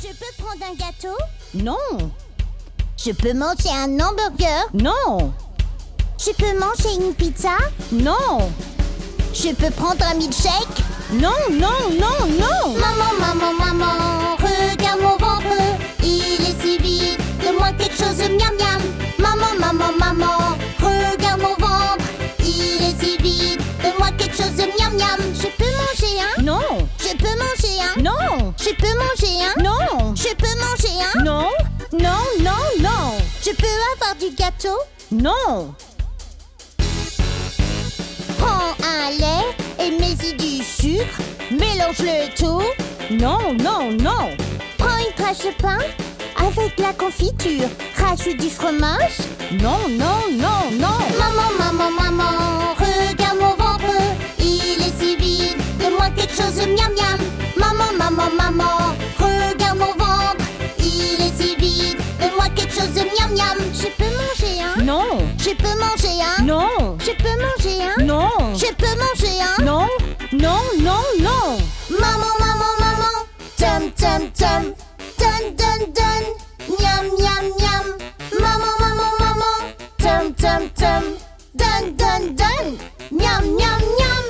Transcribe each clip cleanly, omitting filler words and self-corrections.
Je peux prendre un gâteau? Non. Je peux manger un hamburger? Non. Je peux manger une pizza? Non. Je peux prendre un milkshake? Non, non, non, non. Maman, maman, maman, regarde mon ventre, il est si vide, donne-moi quelque chose, miam miam. Maman, maman, maman, regarde mon ventre, il est si vide, donne-moi quelque chose, miam miam. Je peux manger un? Non. Je peux manger un? Non. Je peux manger un? Non. Je peux manger un? Non. Non, non, non. Je peux avoir du gâteau? Non. Prends un lait et mets-y du sucre, mélange-le tout. Non, non, non. Prends une tranche de pain avec la confiture, rajoute du fromage. Non, non, non, non. Maman, maman, maman, regarde mon ventre, il est si vide, donne-moi quelque chose, miam miam. Maman, maman, maman, regarde mon ventre, il est si vide, donne-moi quelque chose, miam miam. Je peux manger un? Non. Je peux manger un? Non. Je peux manger un? Non. Je peux manger un? Non. Non, non, non. Maman, maman, maman, tum tum tum, dun dun dun, miam miam miam. Maman, maman, maman, tum tum tum, dun dun dun, miam miam miam.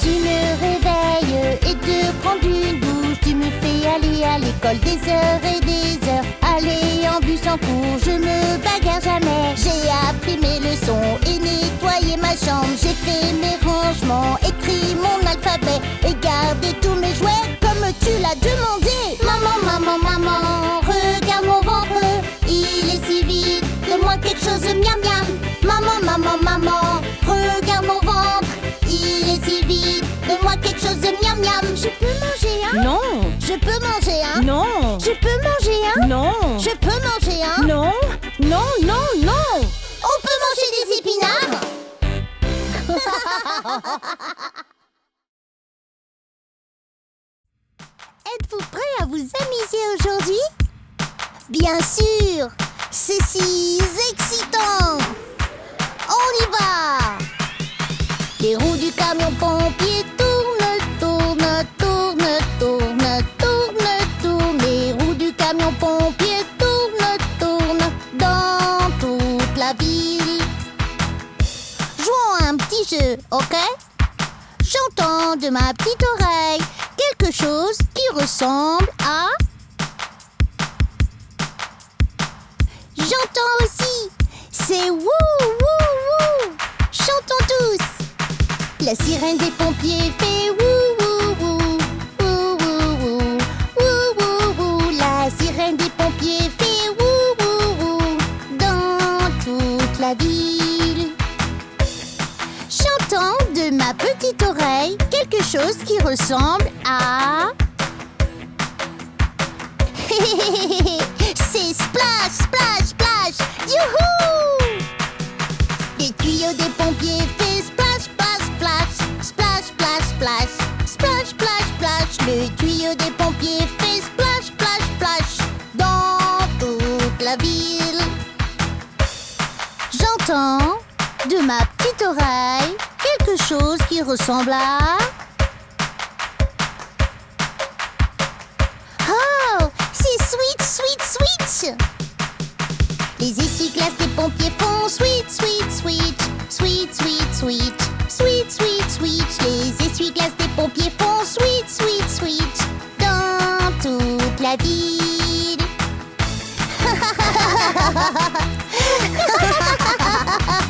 Tu me réveilles et te prends une douche, tu me fais aller à l'école des heures et des heures. Aller en bus en cours, je me bagarre jamais. J'ai appris mes leçons et nettoyé ma chambre. J'ai fait mes rangements, écrit mon alphabet et gardé tous mes jouets comme tu l'as demandé. Maman, maman, maman, regarde mon ventre, il est si vide, donne-moi quelque chose, miam miam. Maman, maman, maman, regarde mon ventre, il est si vide, donne-moi quelque chose, miam miam. Je peux manger un? Non. Je peux manger un? Non. Je peux manger un? Non. Je peux manger un? Non. Non, non, non. On peut manger des épinards? Êtes-vous prêts à vous amuser aujourd'hui? Bien sûr! C'est si excitant! On y va! Les roues du camion pompier tournent, tournent, tournent, tournent, tournent, tournent. Les roues du camion pompier tournent, tournent dans toute la ville. Jouons à un petit jeu, ok? J'entends de ma petite oreille quelque chose qui ressemble à... J'entends aussi, c'est wouh, wouh, wouh. Chantons tous. La sirène des pompiers fait wouh, wouh, wouh, wouh, wouh, wouh, wouh, wouh. La sirène des pompiers fait wouh, wouh, wouh dans toute la ville. J'entends de ma petite oreille quelque chose qui ressemble à... C'est splash, splash, splash. Youhou! Les tuyaux des pompiers fait splash, splash, splash, splash, splash, splash, splash, splash, splash. Le tuyau des pompiers fait splash, splash, splash dans toute la ville. J'entends de ma petite oreille quelque chose qui ressemble à... Oh, c'est sweet, sweet, sweet. Les essuie-glaces des pompiers font sweet, sweet, sweet, sweet, sweet, sweet, sweet, sweet, sweet. Les essuie-glaces des pompiers font sweet, sweet, sweet dans toute la ville.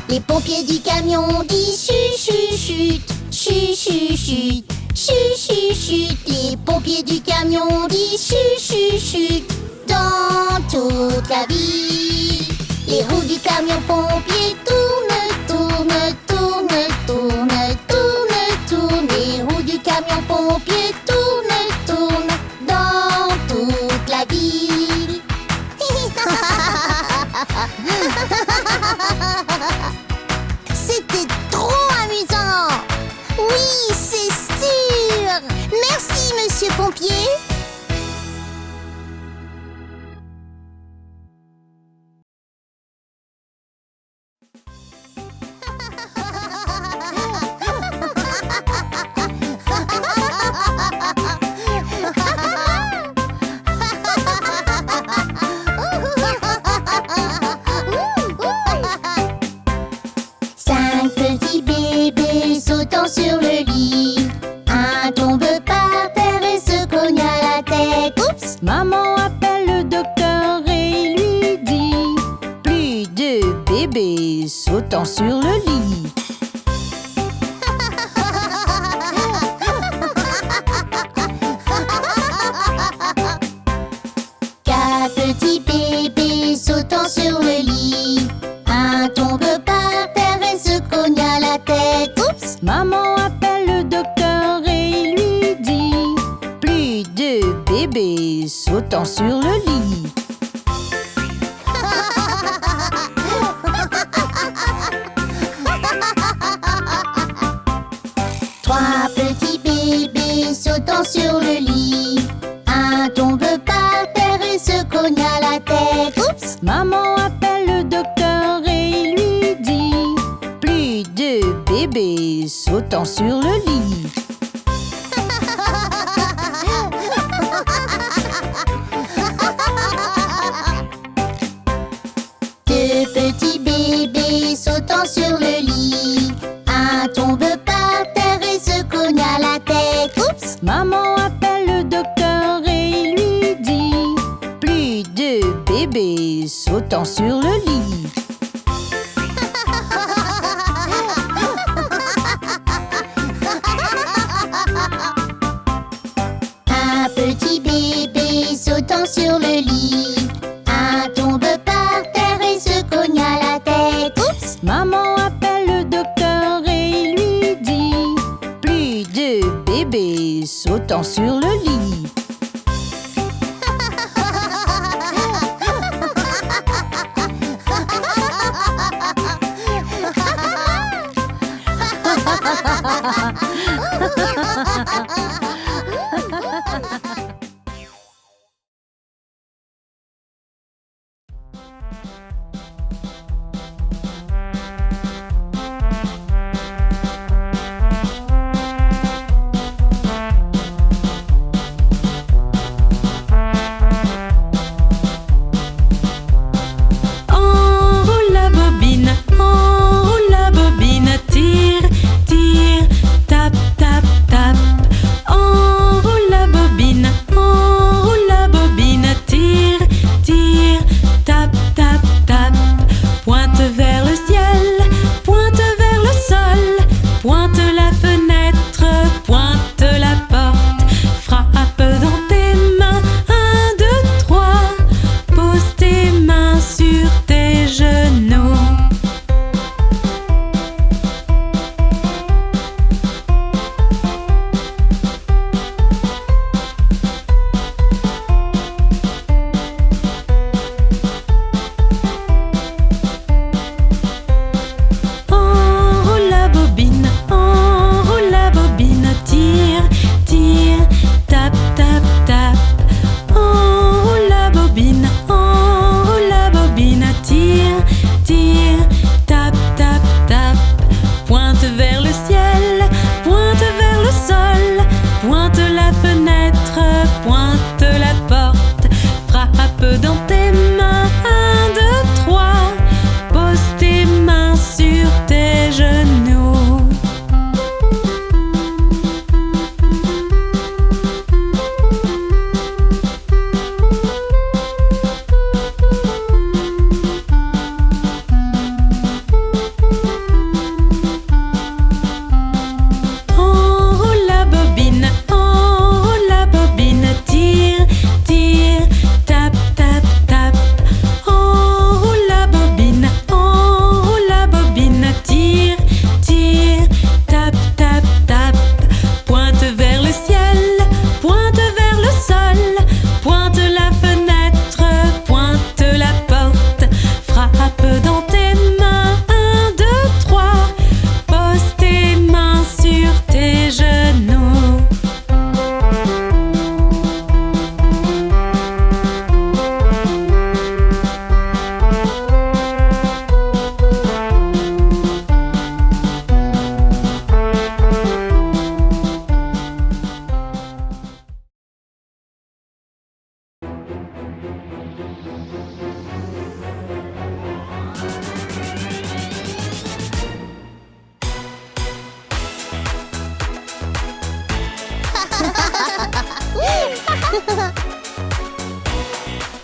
Les pompiers du camion disent chut, chut, chut, chut, chut, chut, chut, chut. Les pompiers du camion disent chut, chut, chut dans toute la ville. Les roues du camion pompier tournent, tournent, tournent, tournent, tournent, tournent. Les roues du camion pompier tournent, tournent dans toute la ville. C'était trop amusant! Oui, c'est sûr! Merci, monsieur pompier! Maman appelle le docteur et lui dit: plus de bébés sautant sur le lit. Quatre petits bébés sautant sur le lit. Un tombe par terre et se cogne à la tête. Oups! Maman appelle le docteur et lui dit: plus de bébés sautant sur le lit. Trois petits bébés sautant sur le lit. Un tombe par terre et se cogne à la tête. Oups! Maman appelle le docteur et lui dit: plus de bébés sautant sur le lit. Deux petits bébés sautant sur le lit. Un tombe par terre et se cogne à la tête. Oups! Maman appelle le docteur et lui dit: plus de bébés sautant sur le lit. Un petit bébé sautant sur le lit. Un tombe par terre et se cogne à la tête. Oups! Maman appelle le docteur et lui dit: plus de bébés sautant sur le lit. Enroule la bobine, tire, tire, tape, tape, tape. Enroule la bobine, tire, tire, tape, tape, tape. Pointe vers le ciel, pointe vers le sol, pointe la fenêtre, pointe la porte. Frappe dans tes mains, 1, 2, 3. Pose tes mains sur tes genoux. Enroule la bobine, tire, tire, tape, tape, tape. Enroule la bobine, tire, tire, tape, tape, tape. Pointe vers le ciel, pointe vers le sol, pointe la fenêtre, pointe la porte. Frappe dans tes mains, 1, 2, 3. Pose tes mains sur tes genoux. Enroule la bobine, tire, tire, tape, tape, tape. Enroule la bobine, tire, tire, tape, tape, tape. Pointe vers le ciel, pointe vers le sol, pointe la fenêtre, pointe la porte. Frappe dans tes mains, 1, 2, 3. Pose tes mains sur tes genoux.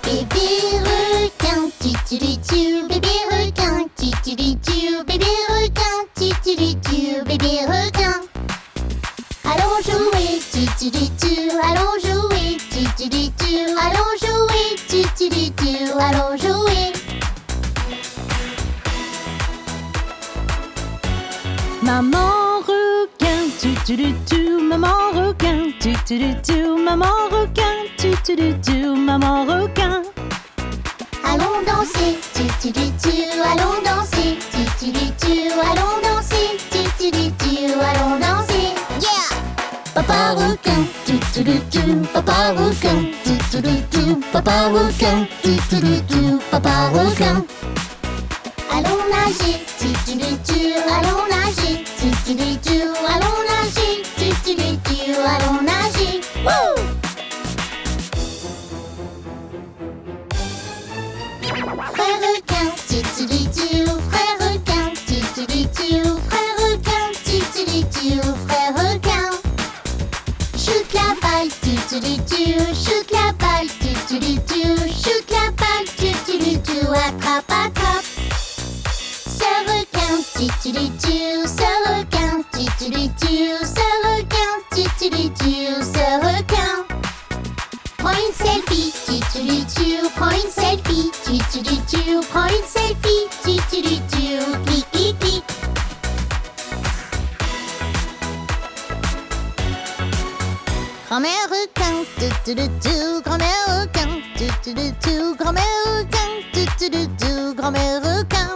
Bébé requin, tu, bébé requin, tu, bébé requin, tu, bébé requin. Allons jouer, tu, allons jouer, tu, allons jouer, tu, allons jouer. Maman requin, maman requin, maman requin, maman requin. Allons danser, allons danser, allons danser, allons danser. Yeah! Papa requin, papa requin, papa requin, papa requin. Allons nager, allons nager, allons nager, allons nager. Wouh! Frère requin, frère requin, frère requin, frère requin. Shoot la balle, shoot la balle, shoot la balle, attrape, attrape. Sœur requin, sœur requin, sœur requin, sœur requin. Prends une selfie, prends une selfie, prends une selfie, clic, clic, clic. Grand-mère requin, grand-mère requin, grand-mère requin, grand-mère requin.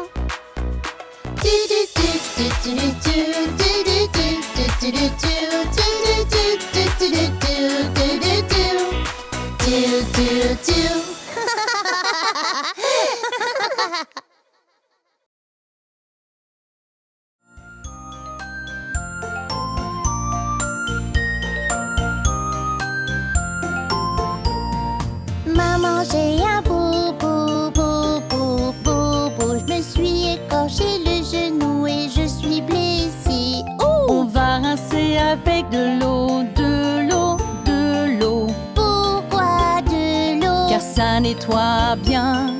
Maman, j'ai un bobo, bobo, bobo. Je me suis écorché le genou et je suis blessée. On va rincer avec de l'eau, de l'eau, de l'eau. Pourquoi de l'eau? Car ça nettoie bien.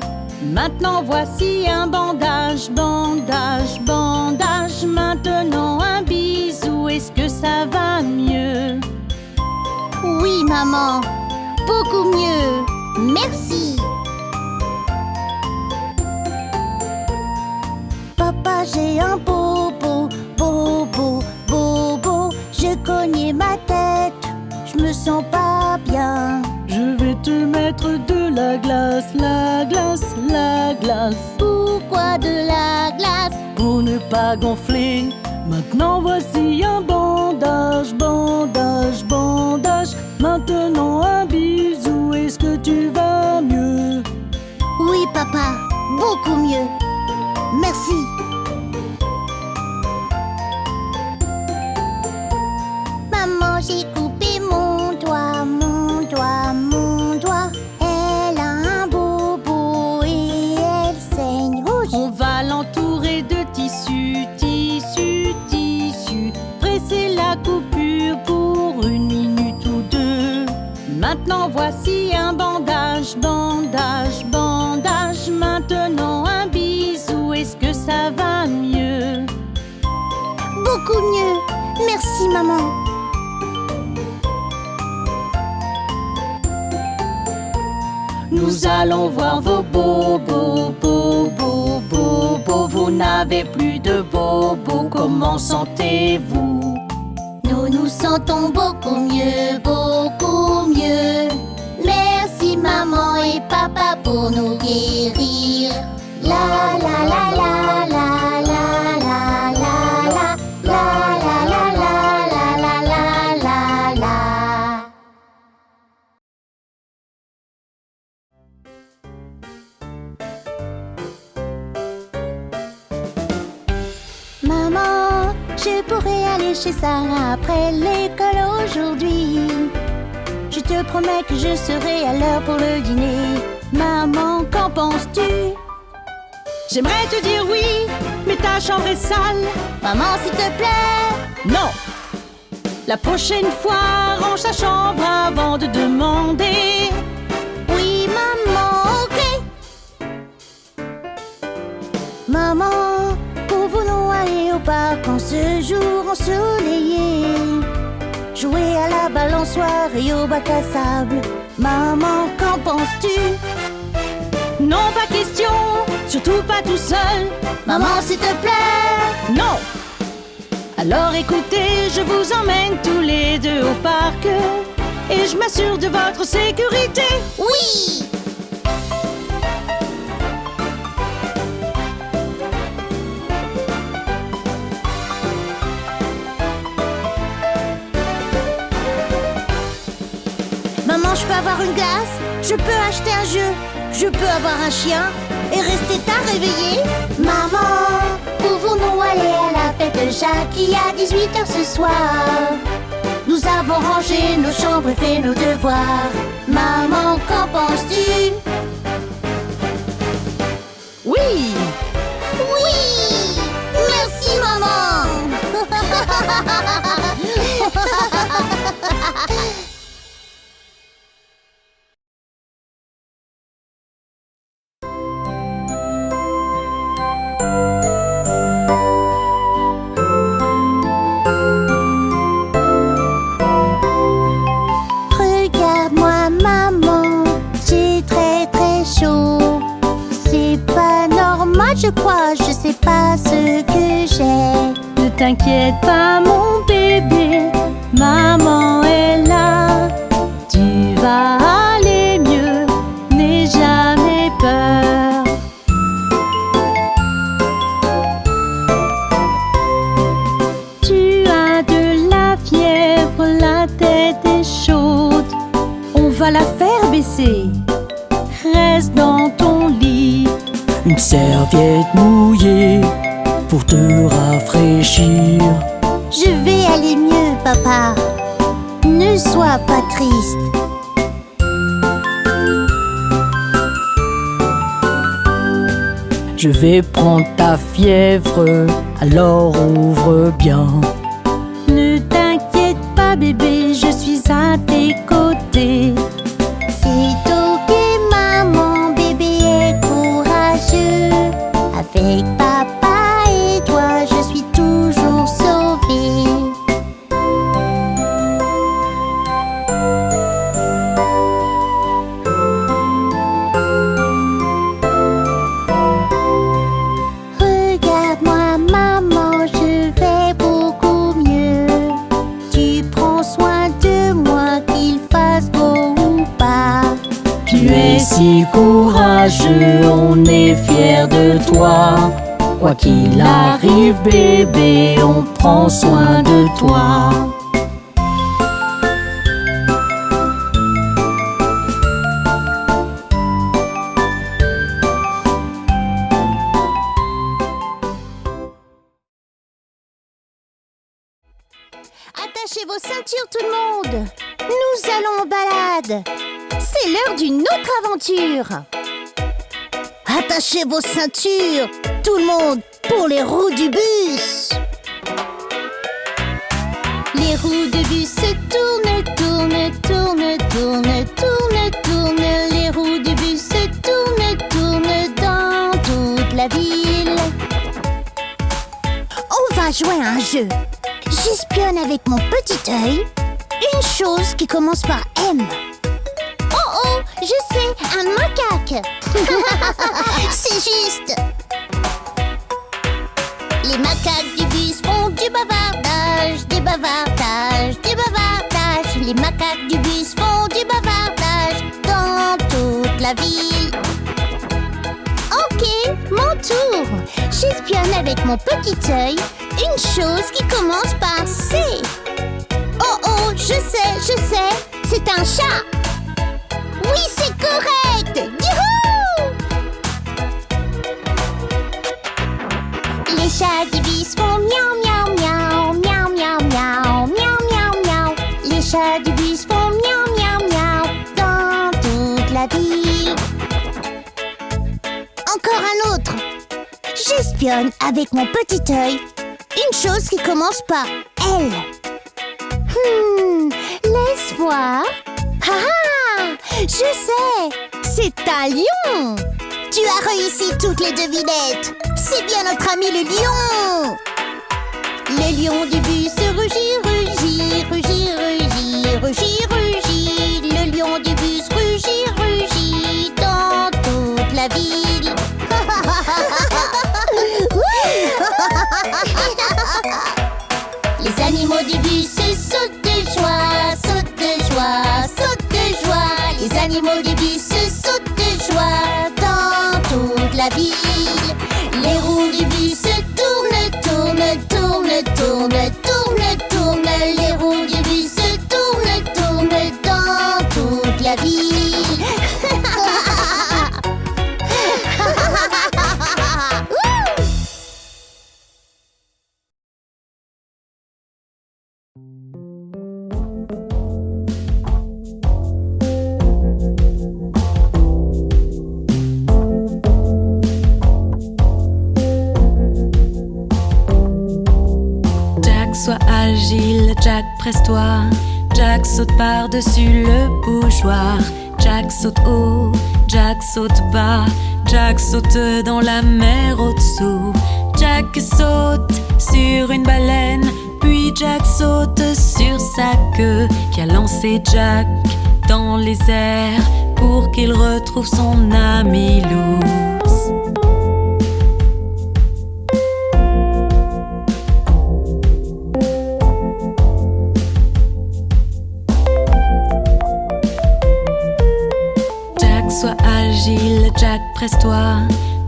Maintenant voici un bandage, bandage, bandage. Maintenant un bisou, est-ce que ça va mieux? Oui, maman, beaucoup mieux. Merci. Papa, j'ai un bobo, bobo, bobo. Je cognais ma tête, je me sens pas bien. Je vais te mettre de la glace, la glace, la glace. Pourquoi de la glace? Pour ne pas gonfler. Maintenant voici un bandage, bandage, bandage. Maintenant un bisou, est-ce que tu vas mieux? Oui, papa, beaucoup mieux. Merci. Maman, j'ai coupé mon doigt, mon doigt, mon doigt. Elle a un bobo et elle saigne rouge. On va l'entourer de tissu, tissu, tissu. Presser la coupure pour 1 minute ou 2. Maintenant voici un bandage, bandage, bandage. Maintenant un bisou, est-ce que ça va mieux? Beaucoup mieux. Merci, maman. Nous allons voir vos bobos, bobos, bobos. Vous n'avez plus de bobos, comment sentez-vous? Nous nous sentons beaucoup mieux, beaucoup mieux. Merci maman et papa pour nous guérir. La la la la la la la la la la la la la la la la la. Maman, je pourrais aller chez Sarah après l'école aujourd'hui. Je te promets que je serai à l'heure pour le dîner. Maman, qu'en penses-tu? J'aimerais te dire oui, mais ta chambre est sale. Maman, s'il te plaît. Non! La prochaine fois, range ta chambre avant de demander. Oui, maman. et au bac à sable. Maman, qu'en penses-tu? Non, pas question, surtout pas tout seul. Maman, s'il te plaît. Non. Alors écoutez, je vous emmène tous les deux au parc et je m'assure de votre sécurité. Oui. Maman, je peux avoir une glace? Je peux acheter un jeu? Je peux avoir un chien et rester tard réveillé? Maman, pouvons-nous aller à la fête de Jackie à 18h ce soir? Nous avons rangé nos chambres et fait nos devoirs. Maman, qu'en penses-tu? Oui. Oui! Merci, maman! Regarde-moi, maman, j'ai très très chaud. C'est pas normal, je crois, je sais pas ce que j'ai. Ne t'inquiète pas mon bébé, maman est là. Tu vas aller mieux, n'aie jamais peur. Tu as de la fièvre, la tête est chaude. On va la faire baisser. Reste dans ton lit. Une serviette mouillée pour te rafraîchir. Je vais aller mieux, papa. Ne sois pas triste. Je vais prendre ta fièvre, alors ouvre bien. Ne t'inquiète pas bébé, je suis à tes côtés. C'est ok, maman, bébé est courageux. Avec papa et toi, je suis toujours sauvée. Regarde-moi, maman, je vais beaucoup mieux. Tu prends soin de moi, qu'il fasse beau ou pas. Tu es si courageux, on est fiers de toi. Quoi qu'il arrive, bébé, on prend soin de toi. Attachez vos ceintures tout le monde. Nous allons en balade. C'est l'heure d'une autre aventure. Attachez vos ceintures tout le monde pour les roues du bus. Les roues du bus se tournent, tournent, tournent, tournent, tournent, tournent. Les roues du bus se tournent, tournent dans toute la ville. On va jouer à un jeu. J'espionne avec mon petit œil une chose qui commence par M. Oh oh, je sais, un macaque. C'est juste. Les macaques du bus font du bavardage, du bavardage, du bavardage. Les macaques du bus font du bavardage dans toute la ville. Ok, mon tour. J'espionne avec mon petit œil une chose qui commence par C. Oh oh, je sais, c'est un chat. Oui, c'est correct. Youhou! Les chats du bus font miaou miaou miaou, miaou miaou miaou, miaou miaou miaou. Les chats du bus font miaou miaou miaou dans toute la ville. Encore un autre. J'espionne avec mon petit œil une chose qui commence par L. Laisse voir. Ah, je sais, c'est un lion. Tu as réussi toutes les devinettes. C'est bien notre ami le lion. Le lion du bus rugit, rugit, rugit, rugit, rugit, rugit. la ville. Les animaux du bus sautent de joie, sautent de joie, sautent de joie. Les animaux du bus sautent de joie dans toute la ville. Les roues du bus tournent, tournent, tournent, tournent, tournent, tournent. Les roues du bus tournent, tournent dans toute la ville. Sois agile, Jack, presse-toi. Jack saute par-dessus le bougeoir. Jack saute haut, Jack saute bas. Jack saute dans la mer au-dessous. Jack saute sur une baleine. Puis Jack saute sur sa queue qui a lancé Jack dans les airs pour qu'il retrouve son ami l'ours. Sois agile, Jack, presse-toi.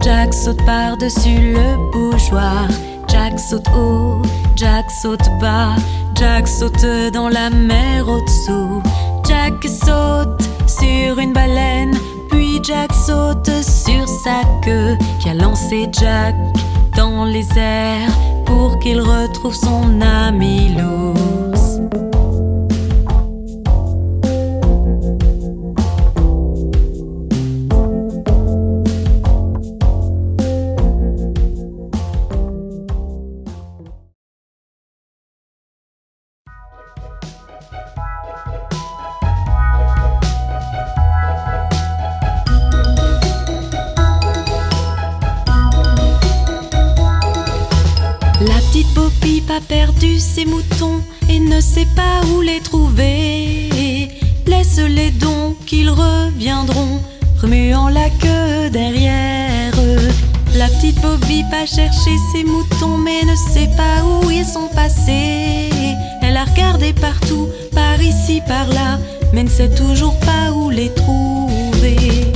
Jack saute par-dessus le bougeoir. Jack saute haut, Jack saute bas. Jack saute dans la mer au-dessous. Jack saute sur une baleine. Puis Jack saute sur sa queue qui a lancé Jack dans les airs pour qu'il retrouve son ami l'ours. La petite Bo Peep a perdu ses moutons et ne sait pas où les trouver. Laisse-les donc, ils reviendront, remuant la queue derrière eux. La petite Bo Peep a cherché ses moutons mais ne sait pas où ils sont passés. Elle a regardé partout, par ici, par là, mais ne sait toujours pas où les trouver.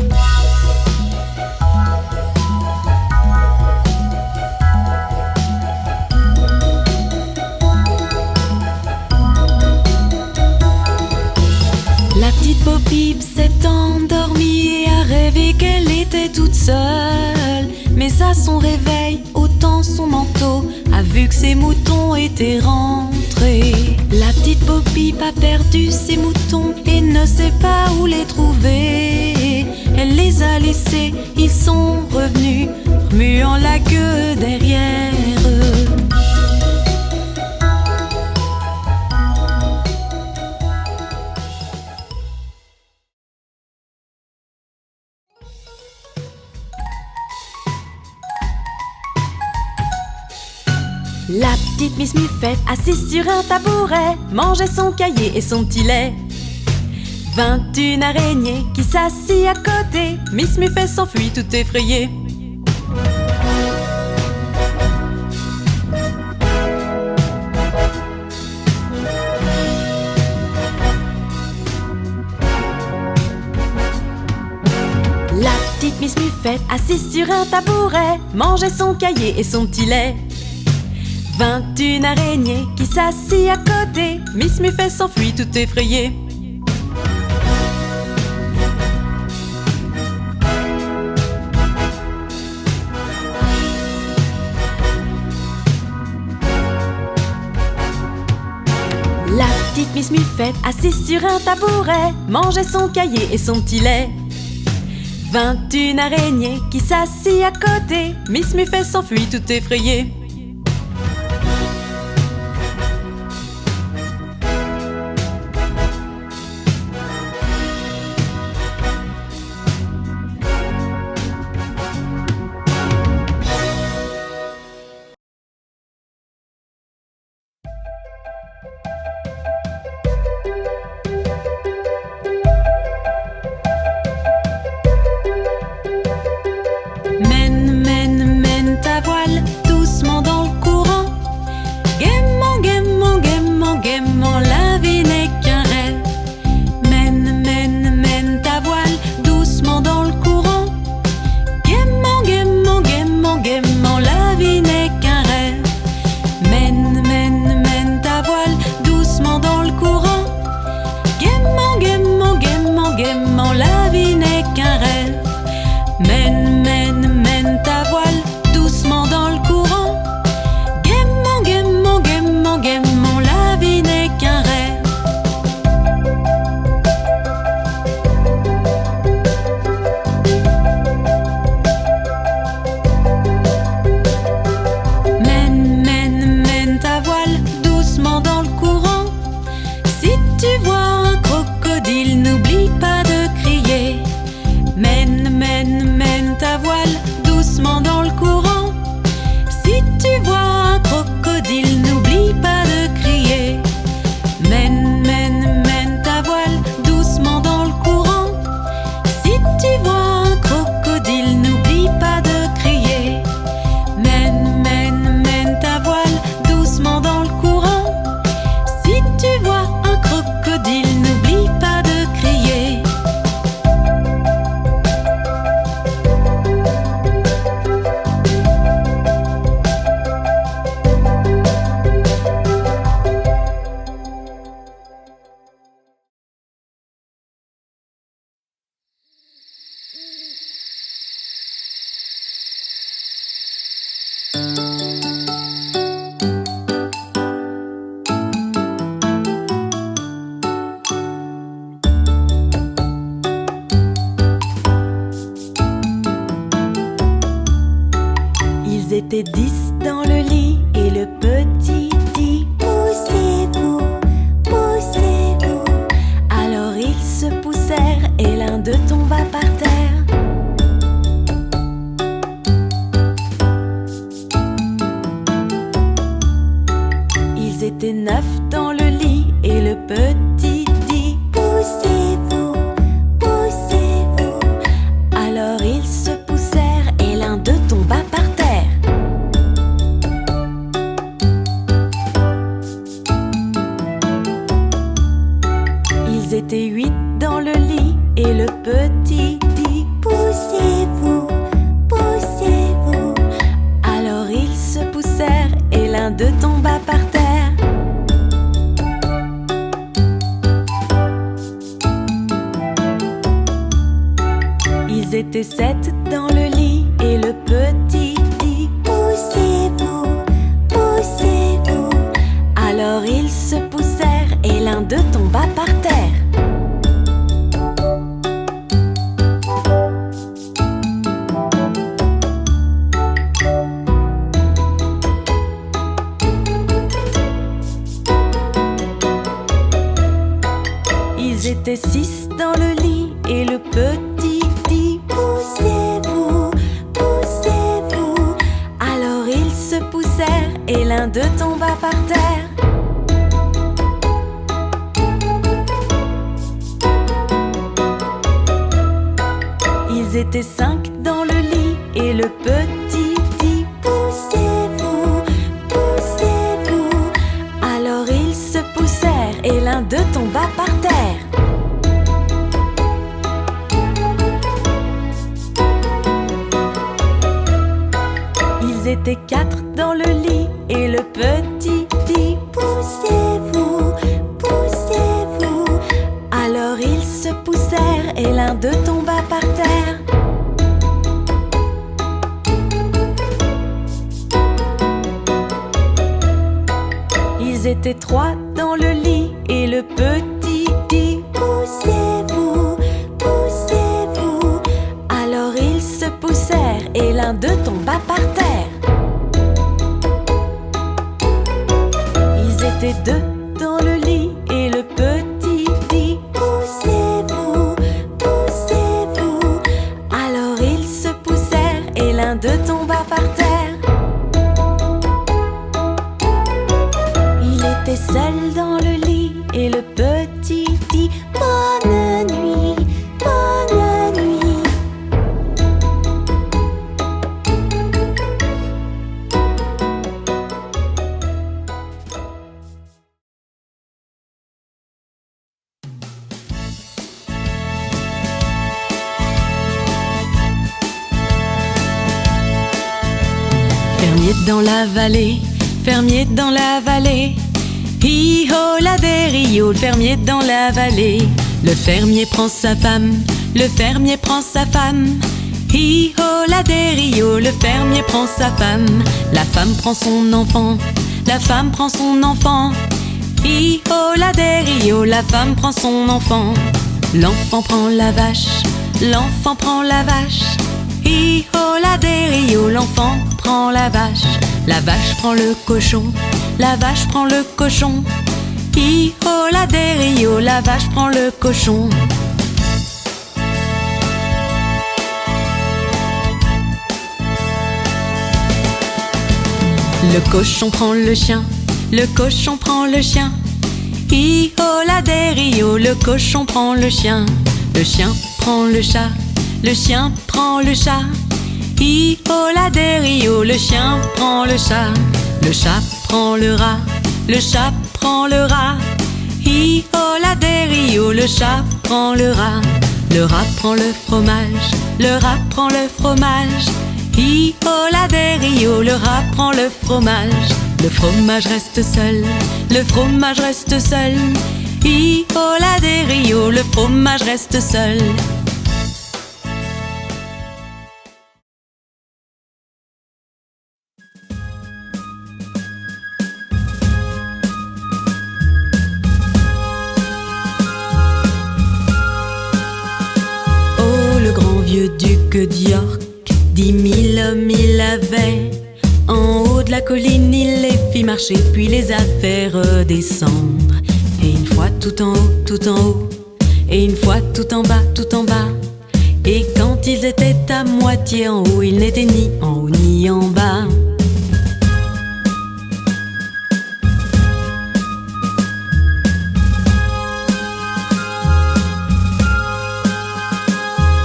La petite Bo Peep s'est endormie et a rêvé qu'elle était toute seule. Mais à son réveil, ôtant son manteau, a vu que ses moutons étaient rentrés. La petite Bo Peep a perdu ses moutons et ne sait pas où les trouver. Elle les a laissés, ils sont revenus, remuant la queue derrière eux. La petite Miss Muffet, assise sur un tabouret, mangeait son cahier et son petit lait. 21 araignées qui s'assit à côté, Miss Muffet s'enfuit tout effrayée. La petite Miss Muffet, assise sur un tabouret, mangeait son cahier et son petit lait. 21 araignées qui s'assit à côté, Miss Muffet s'enfuit tout effrayée. La petite Miss Muffet, assise sur un tabouret, mangeait son cahier et son petit lait. 21 araignées qui s'assit à côté, Miss Muffet s'enfuit tout effrayée. étaient 10 dans le lit et le petit dit: poussez-vous, poussez-vous. Alors ils se poussèrent et l'un d'eux tomba par terre. Ils étaient 9 dans le lit et le petit dit: poussez-vous, poussez-vous. Alors ils se poussèrent et l'un d'eux tomba par terre. Ils étaient 8 dans le lit et le petit dit: poussez-vous, poussez-vous. Alors ils se poussèrent et l'un d'eux tomba par terre. Ils étaient 7 dans le lit et le petit dit: poussez-vous, poussez-vous. Alors ils se poussèrent et l'un d'eux tomba par terre. Ils étaient 6 dans le lit et le petit dit: poussez-vous, poussez-vous. Alors ils se poussèrent et l'un d'eux tomba par terre. Ils étaient 5 dans le lit et le petit dit: poussez-vous, poussez-vous. Alors ils se poussèrent et l'un d'eux tomba par terre. Ils étaient 4 dans le lit et le petit dit: poussez-vous, poussez-vous. Alors ils se poussèrent et l'un d'eux tomba par terre. Ils étaient 3 dans le lit et le petit dit: poussez-vous, poussez-vous. Alors ils se poussèrent et l'un d'eux tomba par terre. Ils étaient 2 dans le lit et le petit dit: poussez-vous, poussez-vous. Alors ils se poussèrent et l'un d'eux tomba par terre. Il était seul dans le lit et le petit dit: bonne nuit, bonne nuit. Fermier dans la vallée, fermier dans la vallée. Hi-ho la des Rio, le fermier dans la vallée. Le fermier prend sa femme, le fermier prend sa femme. Hi-ho la des Rio, le fermier prend sa femme. La femme prend son enfant, la femme prend son enfant. Hi-ho la des Rio, la femme prend son enfant. L'enfant prend la vache, l'enfant prend la vache. Hi-ho la des Rio, l'enfant prend la vache. La vache prend le cochon, la vache prend le cochon. Hi-ho la des Rio, la vache prend le cochon. Le cochon prend le chien, le cochon prend le chien. Hi-ho la des Rio, le cochon prend le chien. Le chien prend le chat, le chien prend le chat. Hi-ho la des Rio, le chien prend le chat. Le chat prend le rat, le chat prend le rat. Hi-ho la des Rio, le chat prend le rat. Le rat prend le fromage, le rat prend le fromage. Hi-ho la des Rio, le rat prend le fromage. Le fromage reste seul, le fromage reste seul. Hi-ho la des Rio, le fromage reste seul. Oh, le grand vieux duc d'York, 10 000 hommes il avait. En haut de la colline, il les fit marcher, puis les a fait redescendre. Et une fois tout en haut, tout en haut, et une fois tout en bas, tout en bas. Et quand ils étaient à moitié en haut, ils n'étaient ni en haut ni en bas.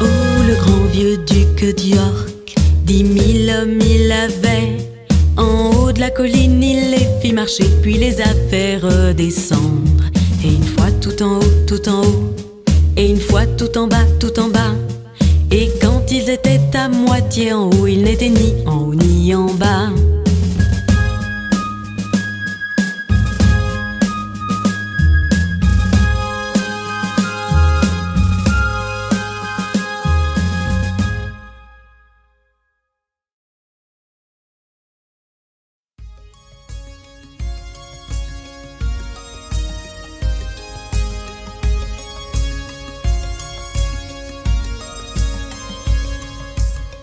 Oh, le grand vieux duc d'York, 10 000 hommes il avait. En haut de la colline, il les fit marcher, puis les a fait redescendre. Et une fois tout en haut, tout en haut, et une fois tout en bas, tout en bas. Et quand ils étaient à moitié en haut, ils n'étaient ni en haut ni en bas.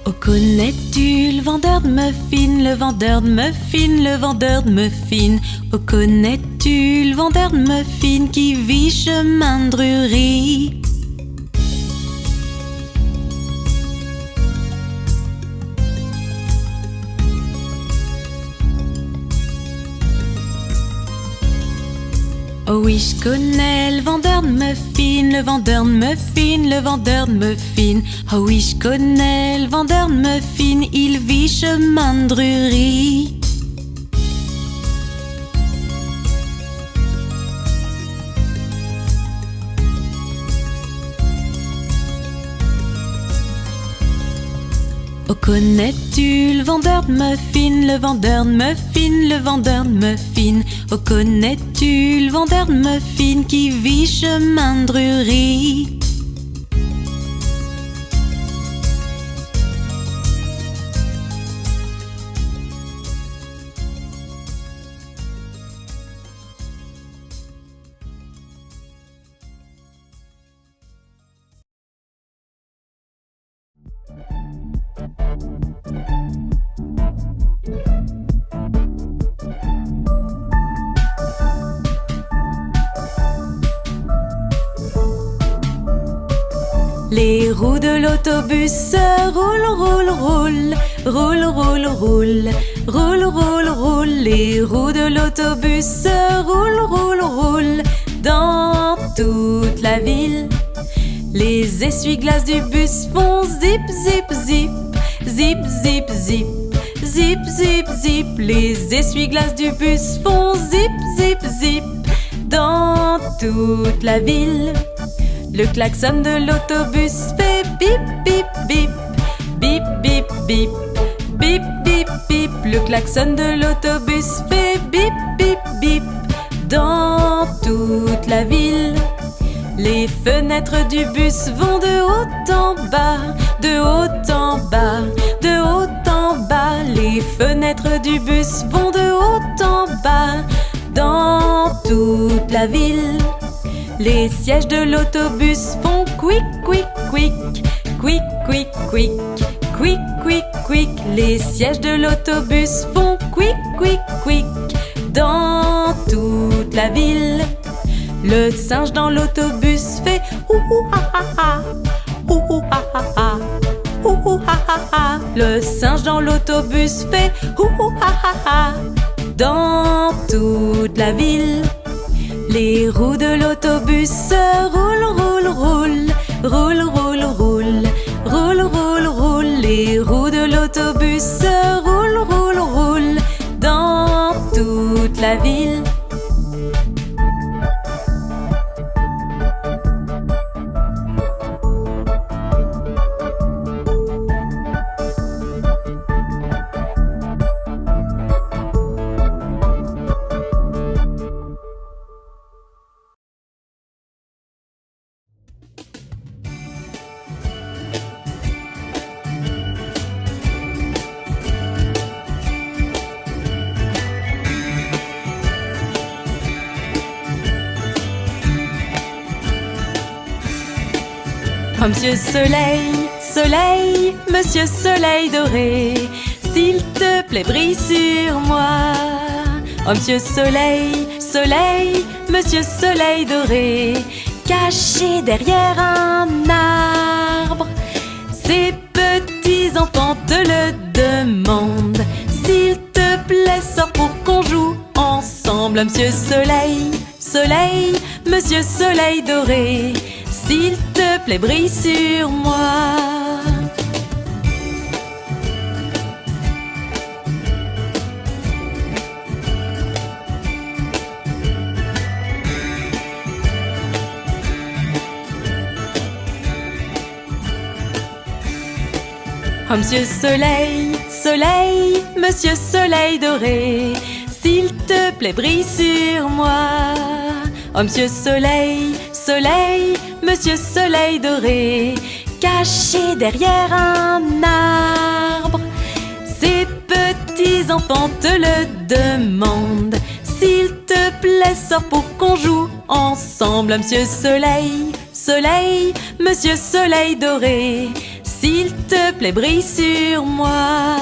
Oh, connais-tu le vendeur de muffins, le vendeur de muffins, le vendeur de muffins? Oh, connais-tu le vendeur de muffins qui vit chemin de Drury? Oh oui, je connais le vendeur de muffins, le vendeur de muffins, le vendeur de muffins. Oh oui, je connais le vendeur de muffins, il vit chemin de Drury. Oh, connais-tu le vendeur de muffins, le vendeur de muffins, le vendeur de muffins? Oh, connais-tu le vendeur de muffins qui vit chemin de Drury? Les roues de l'autobus roulent, roulent, roulent, roulent, roulent, roulent, roulent, roulent, roulent. Les roues de l'autobus roulent, roulent, roulent dans toute la ville. Les essuie-glaces du bus font zip, zip, zip, zip, zip, zip, zip, zip, zip. Les essuie-glaces du bus font zip, zip, zip dans toute la ville. Le klaxon de l'autobus fait bip, bip, bip, bip, bip, bip, bip, bip, bip. Le klaxon de l'autobus fait bip, bip, bip dans toute la ville. Les fenêtres du bus vont de haut en bas, de haut en bas, de haut en bas. Les fenêtres du bus vont de haut en bas dans toute la ville. Les sièges de l'autobus font quick, quick, quick, quick, quick, quick, quick, quick, quick. Les sièges de l'autobus font quick, quick, quick dans toute la ville. Le singe dans l'autobus fait ouhou ha ha ha, ouhou ha ha ha, ouhou ha ha ha. Le singe dans l'autobus fait ouhou ha ha ha dans toute la ville. Les roues de l'autobus roulent, roulent, roulent, roulent, roulent, roulent, roulent, roulent, roulent. Les roues de l'autobus roulent, roulent, roulent dans toute la ville. Oh, Monsieur Soleil, Soleil, Monsieur Soleil doré, s'il te plaît, brille sur moi. Oh Monsieur Soleil, Soleil, Monsieur Soleil doré, caché derrière un arbre. Ces petits enfants te le demandent. S'il te plaît, sors pour qu'on joue ensemble. Monsieur Soleil, Soleil, Monsieur Soleil doré, s'il te plaît, brille sur moi. Oh Monsieur Soleil, Soleil, Monsieur Soleil doré, s'il te plaît, brille sur moi. Oh Monsieur Soleil, Soleil, Monsieur Soleil doré, caché derrière un arbre. Ces petits enfants te le demandent. S'il te plaît, sors pour qu'on joue ensemble. Oh Monsieur Soleil, Soleil, Monsieur Soleil doré, s'il te plaît, brille sur moi.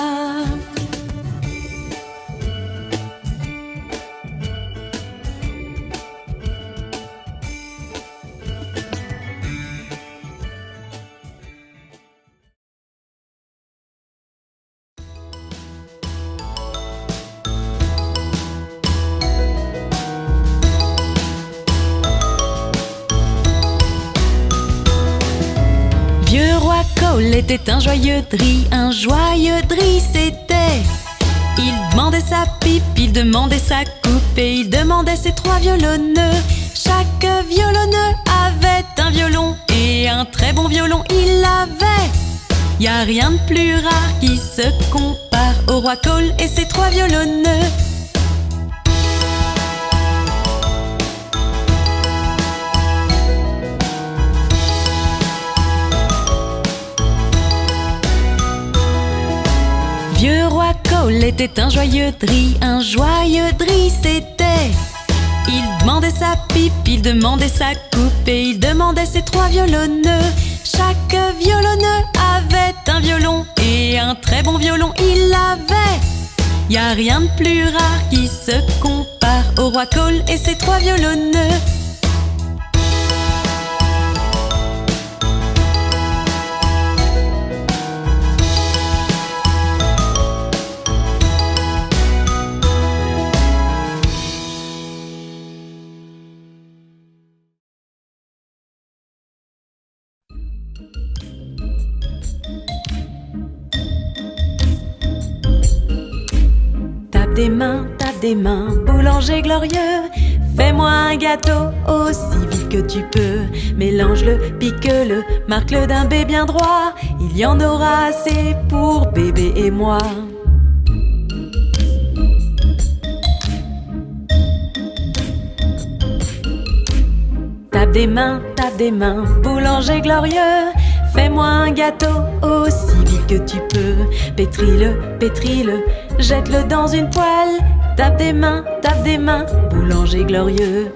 Vieux roi Cole était un joyeux dri c'était. Il demandait sa pipe, il demandait sa coupe et il demandait ses 3 violonneux. Chaque violonneux avait un violon et un très bon violon il avait. Y a rien de plus rare qui se compare au roi Cole et ses 3 violonneux. Vieux roi Cole était un joyeux dri c'était. Il demandait sa pipe, il demandait sa coupe et il demandait ses 3 violonneux. Chaque violonneux avait un violon et un très bon violon il avait. Y a rien de plus rare qui se compare au roi Cole et ses 3 violonneux. Tape des mains, boulanger glorieux, fais-moi un gâteau aussi vite que tu peux. Mélange-le, pique-le, marque-le d'un B bien droit, il y en aura assez pour bébé et moi. Tape des mains, boulanger glorieux, fais-moi un gâteau aussi vite que tu peux. Pétris-le, jette-le dans une poêle. Tape des mains, boulanger glorieux.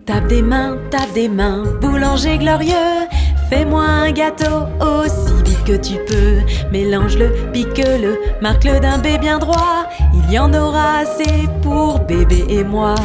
Tape des mains, boulanger glorieux, fais-moi un gâteau aussi vite que tu peux. Mélange-le, pique-le, marque-le d'un B bien droit, il y en aura assez pour bébé et moi.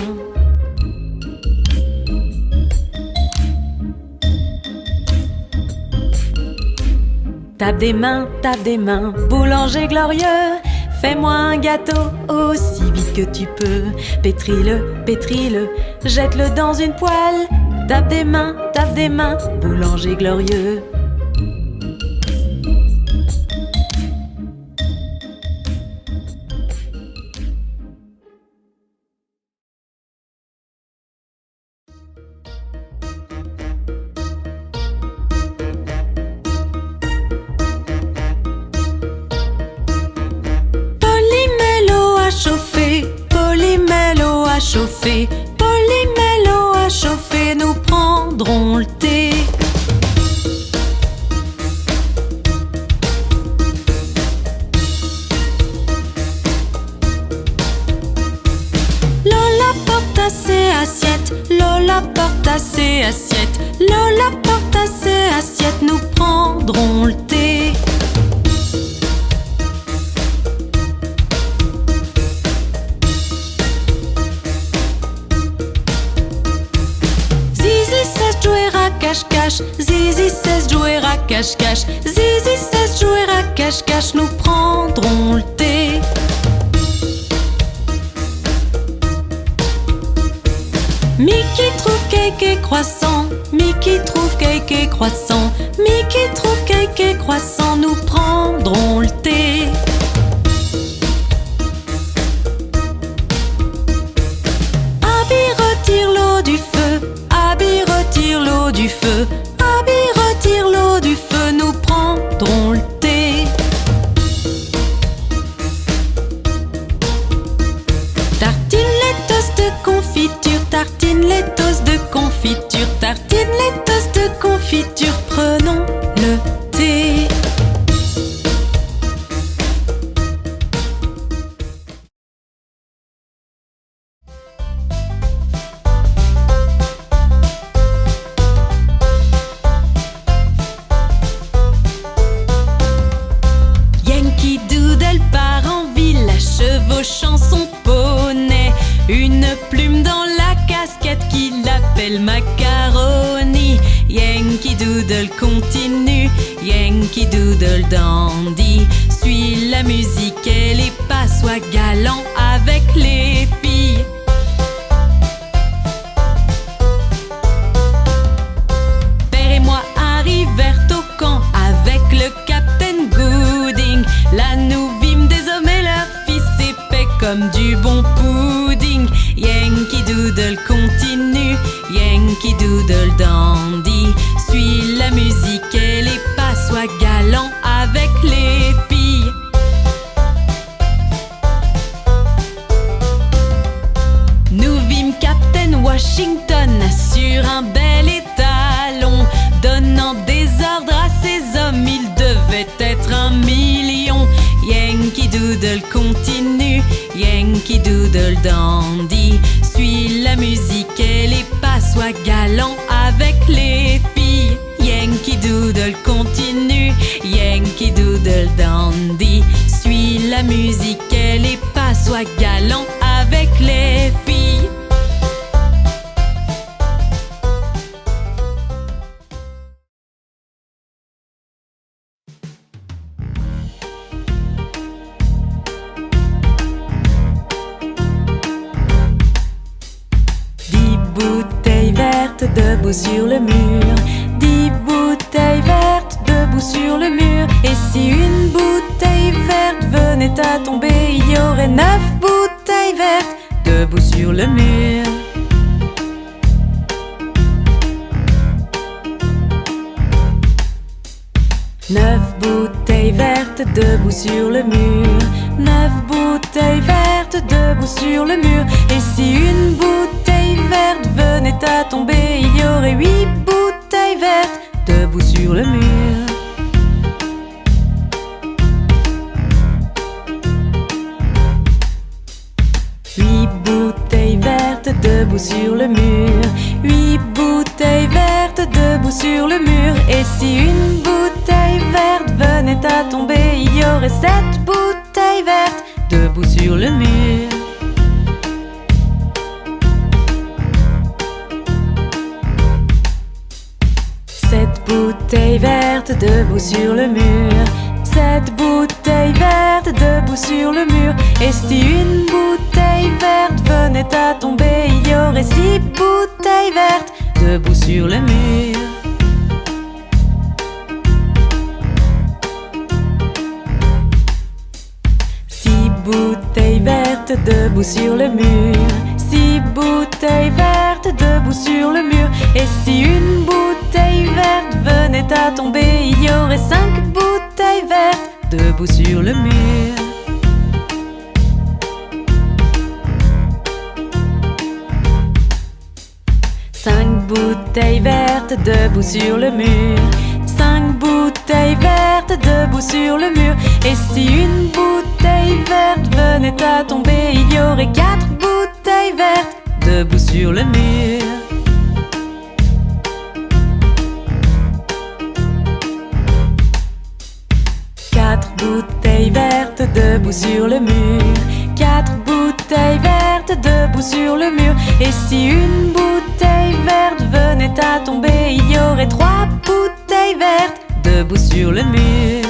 Tape des mains, boulanger glorieux, fais-moi un gâteau aussi vite que tu peux. Pétris-le, jette-le dans une poêle. Tape des mains, boulanger glorieux. Polymélo a chauffé, Polymélo a chauffé, nous prendrons le thé. Lola porte à ses assiettes, Lola Lola porte assez assiette. Lola porte assez assiette. Nous prendrons le thé. Zizi sait jouer à cache-cache. Zizi sait jouer à cache-cache. Zizi sait jouer à cache-cache. Nous prendrons le thé. Mickey trouve cake et croissant. Mickey trouve cake et croissant. Mickey trouve cake et croissant. Nous prendrons le thé. Abby retire l'eau du feu. Abby retire l'eau du feu. Abby retire l'eau du feu. Nous prendrons le thé. Tartine les toasts de confiture. Tartine les toasts de confiture. Tartine les toasts de confiture. Prenons le thé. Yankee Doodle part en ville, chevauchant son poney. Une plume dans la casquette qui l'appelle Macaroni. Yankee Doodle continue, Yankee Doodle dandy. Suis la musique et les pas, sois galant avec les filles. Père et moi arrivèrent au camp avec le Captain Gooding. Là nous vîmes des hommes et leurs fils épais comme du bon pudding. Yankee Doodle continue, Yankee Doodle dandy. Suis la musique et les pas, sois galant avec les filles. Nous vîmes Captain Washington sur un bel étalon, donnant des ordres à ses hommes, il devait être 1 million. Yankee Doodle continue, Yankee Doodle dandy. Suis la musique et les pas, sois galant avec les filles. Yankee Doodle continue, Yankee Doodle dandy. Suis la musique et les pas, sois galant avec les filles. Debout sur le mur, 10 bouteilles vertes debout sur le mur. Et si une bouteille verte venait à tomber, il y aurait 9 bouteilles vertes debout sur le mur. Neuf bouteilles vertes debout sur le mur. 9 bouteilles vertes debout sur le mur. Et si une bouteille verte venait à tomber, il y aurait 8 bouteilles vertes debout sur le mur. Huit bouteilles vertes debout sur le mur. 8 bouteilles vertes debout sur le mur. Et si une bouteille verte venait à tomber, il y aurait 7 bouteilles vertes debout sur le mur. Sept bouteilles vertes debout sur le mur. 7 bouteilles vertes debout sur le mur. Et si une bouteille verte venait à tomber, il y aurait 6 bouteilles vertes debout sur le mur. 6 bouteilles vertes debout sur le mur. 6 bouteilles vertes debout sur le mur. Et si une bouteille verte venait à tomber, il y aurait 5 bouteilles vertes debout sur le mur. 5 bouteilles vertes debout sur le mur. 5 bouteilles vertes debout sur le mur. Et si une bouteille verte venait à tomber, il y aurait 4 bouteilles vertes debout sur le mur. sur le mur. 4 bouteilles vertes debout sur le mur. Et si une bouteille verte venait à tomber, il y aurait 3 bouteilles vertes debout sur le mur.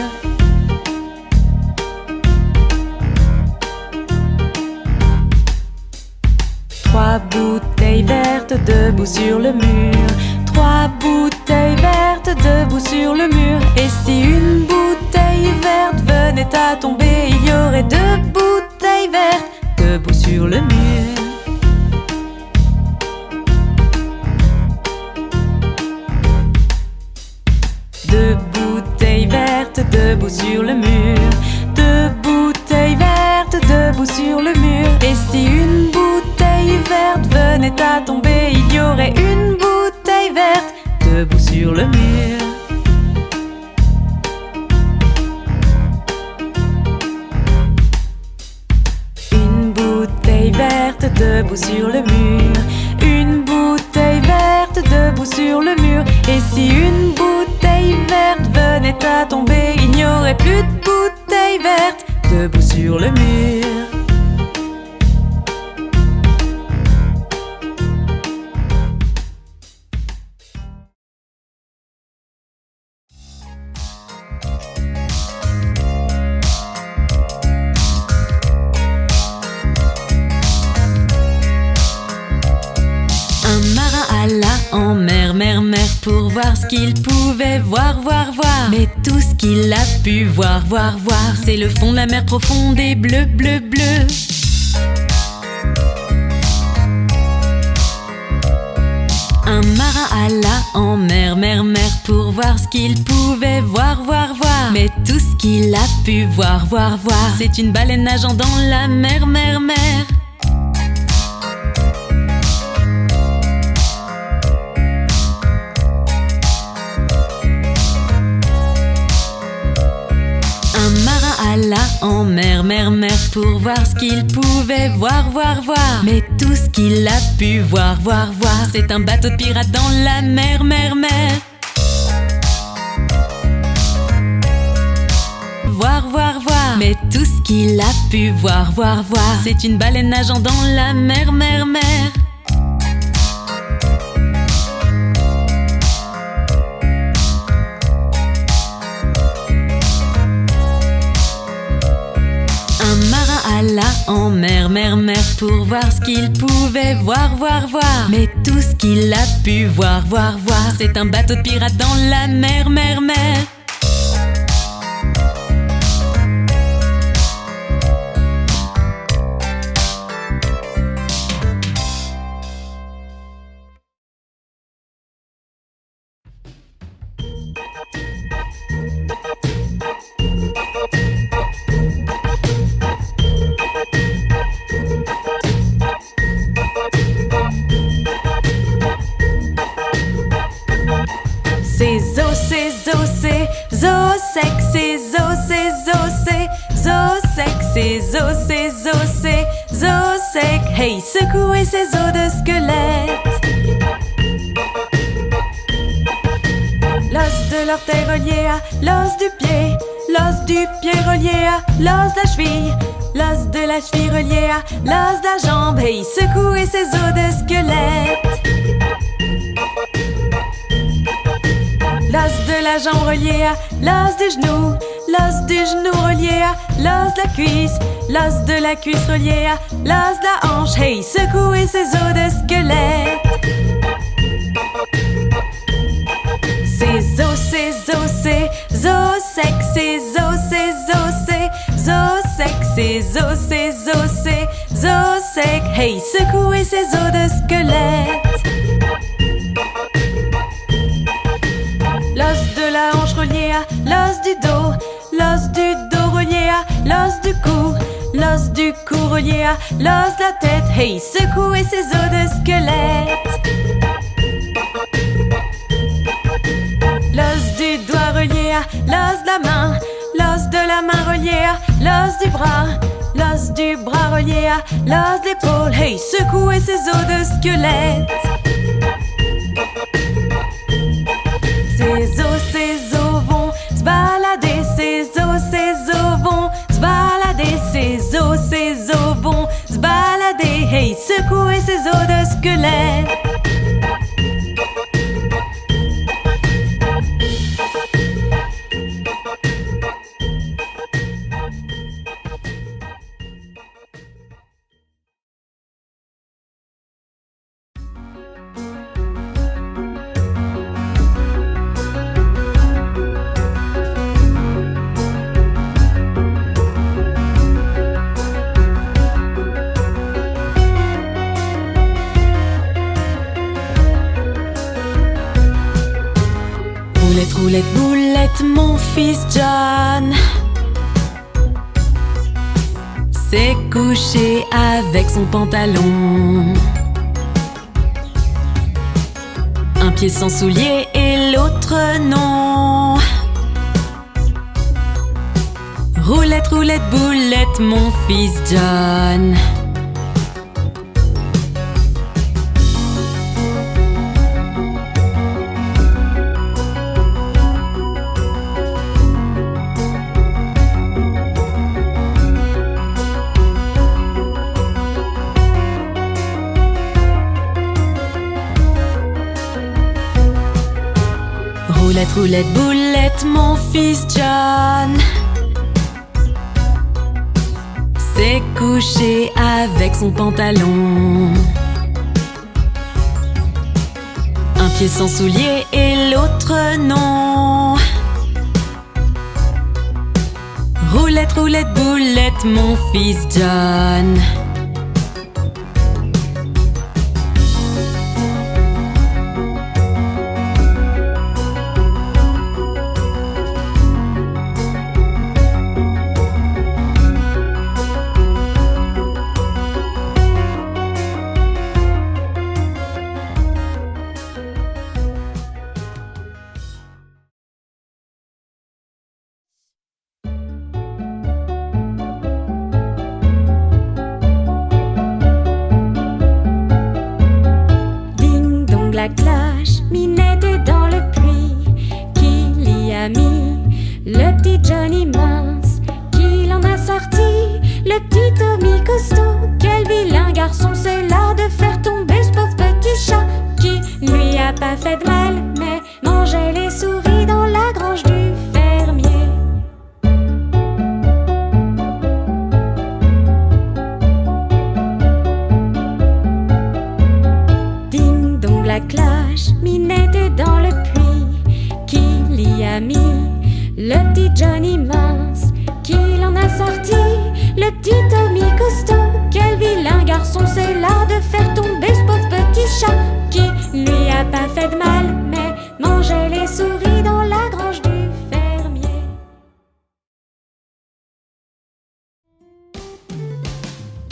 Trois bouteilles vertes debout sur le mur. 3 bouteilles vertes debout sur le mur. Et si une bouteille verte venait à tomber, il y aurait 2 bouteilles vertes debout sur le mur. Deux bouteilles vertes debout sur le mur. 2 bouteilles vertes debout sur le mur. Et si une bouteille verte venait à tomber, il y aurait une bouteille verte debout sur le mur. Une bouteille verte debout sur le mur. Une bouteille verte debout sur le mur. Et si une bouteille verte venait à tomber, il n'y aurait plus de bouteille verte debout sur le mur. Un marin alla en mer, mer, mer pour voir ce qu'il pouvait voir, voir, voir. Mais tout ce qu'il a pu voir, voir, voir, c'est le fond de la mer profonde et bleu, bleu, bleu. Un marin alla en mer, mer, mer pour voir ce qu'il pouvait voir, voir, voir. Mais tout ce qu'il a pu voir, voir, voir, c'est une baleine nageant dans la mer, mer, mer. Un marin alla en mer, mer, mer pour voir ce qu'il pouvait voir, voir, voir. Mais tout ce qu'il a pu voir, voir, voir, c'est un bateau de pirates dans la mer, mer, mer. Voir, voir, voir. Mais tout ce qu'il a pu voir, voir, voir, c'est une baleine nageant dans la mer, mer, mer. Un marin alla en mer, mer, mer pour voir ce qu'il pouvait voir, voir, voir. Mais tout ce qu'il a pu voir, voir, voir, c'est un bateau de pirates dans la mer, mer, mer. C'est zo, c'est zo, c'est zo sec, c'est zo, c'est zo, c'est zo sec, c'est zo, c'est zo, c'est zo sec. Hey, secouez ces os de squelette. L'os de l'orteil relié à l'os du pied, l'os du pied relié à l'os de la cheville, l'os de la cheville relié à l'os de la jambe. Hey, secouez ces os de squelette. L'os de la jambe relié à l'os du genou, l'os du genou relié à l'os de la cuisse, l'os de la cuisse relié à l'os de la hanche. Hey, secouez ces os de squelette. C'est zo, c'est zo, c'est zo sec, c'est zo, c'est zo, c'est zo sec, c'est zo, c'est zo, c'est zo sec. Hey, secouez ces os de squelette. L'os de la hanche relié à l'os du dos, l'os du dos relié à l'os du cou, l'os du cou relié à l'os de la tête. Hey, secouez ces os de squelette. L'os du doigt relié à l'os de la main, l'os de la main relié à l'os du bras, l'os du bras relié à l'os de l'épaule. Hey, secouez ces os de squelette. Ces os vont se balader, ces os vont se balader, ces squelette. Roulette, roulette, boulette, mon fils John s'est couché avec son pantalon. Un pied sans soulier et l'autre non. Roulette, roulette, boulette, mon fils John. Roulette, roulette, boulette, mon fils John s'est couché avec son pantalon. Un pied sans soulier et l'autre non. Roulette, roulette, boulette, mon fils John. La cloche, Minette est dans le puits. Qui l'y a mis? Le petit Johnny mince. Qui l'en a sorti? Le petit Tommy costaud. Quel vilain garçon, c'est là de faire tomber ce pauvre petit chat. Qui lui a pas fait de mal, mais mangeait les souris dans la grange du fermier. Ding dong la cloche, Minette est dans le puits. Qui l'y a mis? Le petit Johnny mince. Qui l'en a sorti? Le petit Tommy costaud. Quel vilain garçon, c'est là de faire tomber ce pauvre petit chat. Qui lui a pas fait de mal, mais mangeait les souris dans la grange du fermier.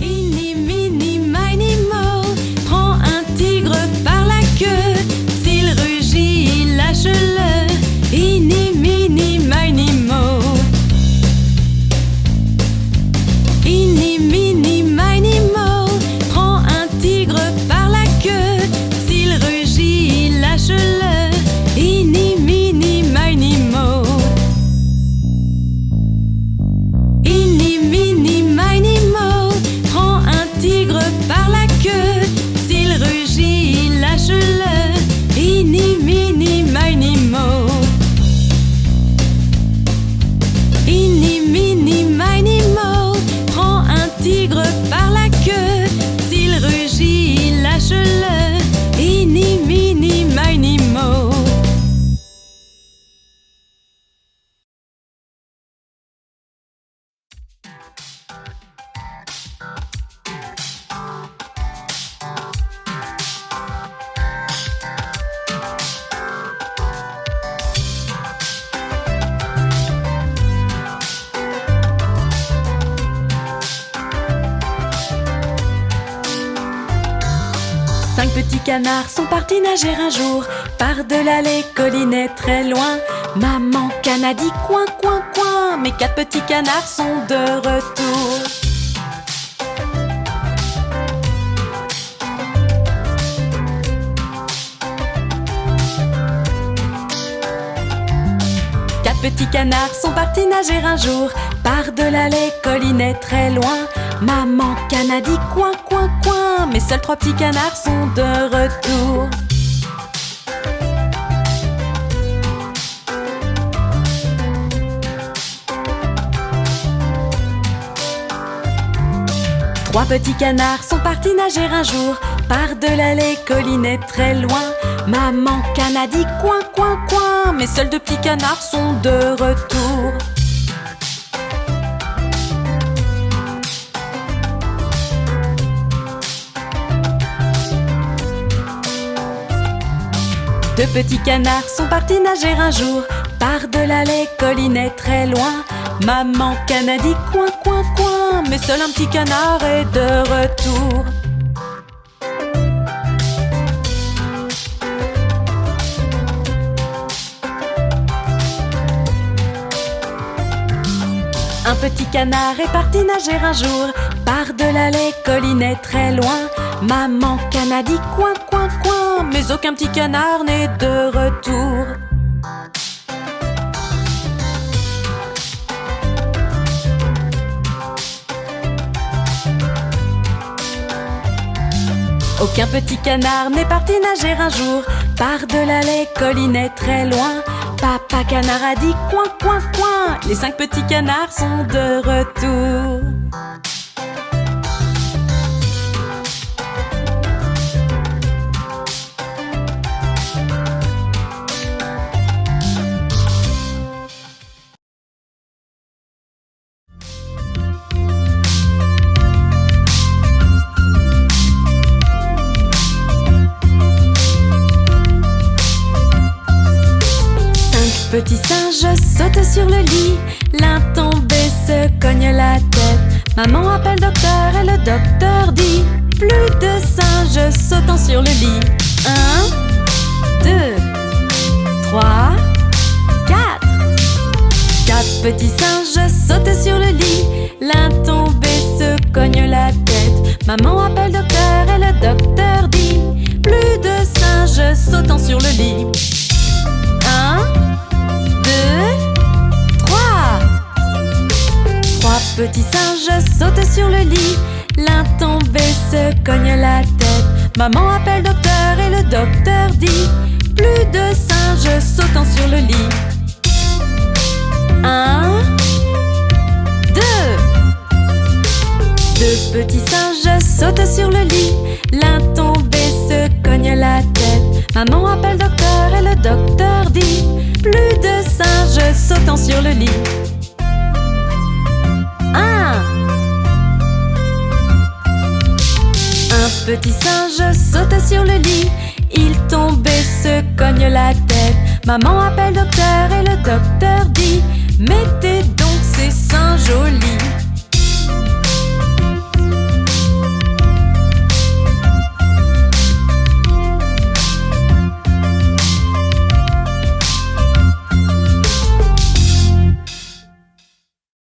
Eeny, meeny, miny, mo, prends un tigre par la queue. S'il rugit, lâche-le. Eeny, meeny, miny, mo. Eeny, meeny, miny, mo, prends un tigre par la queue. S'il rugit, lâche-le. Eeny, meeny, miny, mo. Eeny, meeny, miny, mo, prends un tigre par la queue. S'il rugit, lâche-le. Eeny, meeny, miny, mo. Eeny, meeny, miny, mo, prends un tigre par la queue. S'il rugit, lâche-le. Eeny, meeny, miny, mo. Cinq petits canards sont partis nager un jour par-delà les collines très loin. Maman canne a dit coin, coin, coin. Mes quatre petits canards sont de retour. Quatre petits canards sont partis nager un jour par-delà les collines très loin. Maman canne a dit coin, coin, coin, mais seuls 3 petits canards sont de retour. Trois petits canards sont partis nager un jour par-delà les collines très loin. Maman canne a dit coin, coin, coin, mais seuls 2 petits canards sont de retour. Deux petits canards sont partis nager un jour par-delà les collines très loin. Maman canne a dit coin, coin, coin, mais seul un petit canard est de retour. Un petit canard est parti nager un jour par-delà les collines très loin. Maman canne a dit coin, coin, coin, mais aucun petit canard n'est de retour. Aucun petit canard n'est parti nager un jour par-delà les collines très loin. Papa canard a dit coin, coin, coin, les 5 petits canards sont de retour. Petit singe saute sur le lit, l'un tombé se cogne la tête. Maman appelle docteur et le docteur dit plus de singes sautant sur le lit. 1, 2, 3, 4. 4 petits singes sautent sur le lit, l'un tombé se cogne la tête. Maman appelle docteur et le docteur dit plus de singes sautant sur le lit. 1, 2, 3. 3 petits singes sautent sur le lit, l'un tombé se cogne la tête. Maman appelle docteur et le docteur dit plus de singes sautant sur le lit. 1, 2. 2 petits singes sautent sur le lit, l'un tombé se cogne la tête. Maman appelle docteur et le docteur dit plus de singes sautant sur le lit. 1. Un petit singe saute sur le lit, il tombe et se cogne la tête. Maman appelle docteur et le docteur dit mettez donc ces singes au lit.